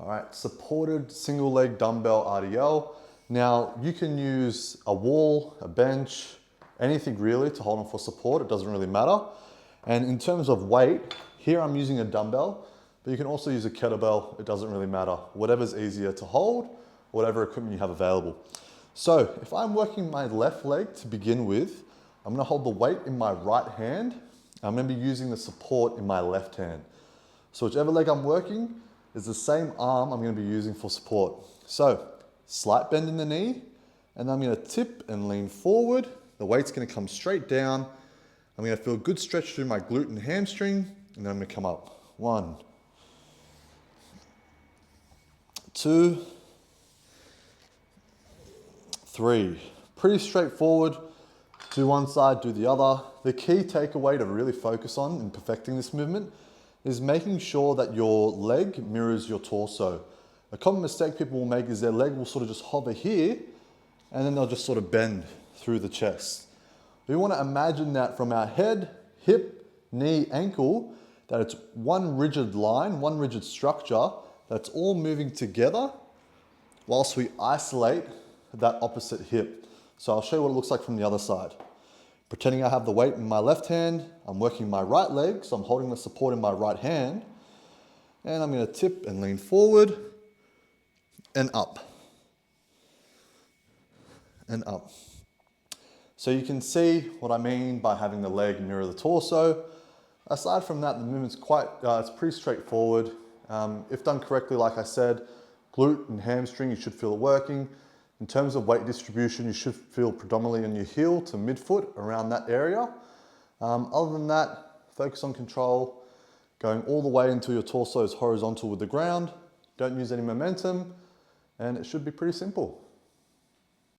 All right, supported single leg dumbbell RDL. Now you can use a wall, a bench, anything really to hold on for support. It doesn't really matter. And in terms of weight, here I'm using a dumbbell, but you can also use a kettlebell. It doesn't really matter. Whatever's easier to hold, whatever equipment you have available. So if I'm working my left leg to begin with, I'm gonna hold the weight in my right hand. I'm gonna be using the support in my left hand. So whichever leg I'm working is the same arm I'm gonna be using for support. So slight bend in the knee, and then I'm gonna tip and lean forward. The weight's gonna come straight down. I'm gonna feel a good stretch through my glute and hamstring, and then I'm gonna come up. 1, 2, 3. Pretty straightforward. Do one side, do the other. The key takeaway to really focus on in perfecting this movement is making sure that your leg mirrors your torso. A common mistake people will make is their leg will sort of just hover here, and then they'll just sort of bend through the chest. We want to imagine that from our head, hip, knee, ankle, that it's one rigid line, one rigid structure that's all moving together whilst we isolate that opposite hip. So I'll show you what it looks like from the other side. Pretending I have the weight in my left hand, I'm working my right leg, so I'm holding the support in my right hand, and I'm going to tip and lean forward and up and up. So you can see what I mean by having the leg mirror the torso. Aside from that, the movement's it's pretty straightforward. If done correctly, like I said, glute and hamstring, you should feel it working. In terms of weight distribution, you should feel predominantly on your heel to midfoot, around that area. Other than that, focus on control, going all the way until your torso is horizontal with the ground. Don't use any momentum, and it should be pretty simple.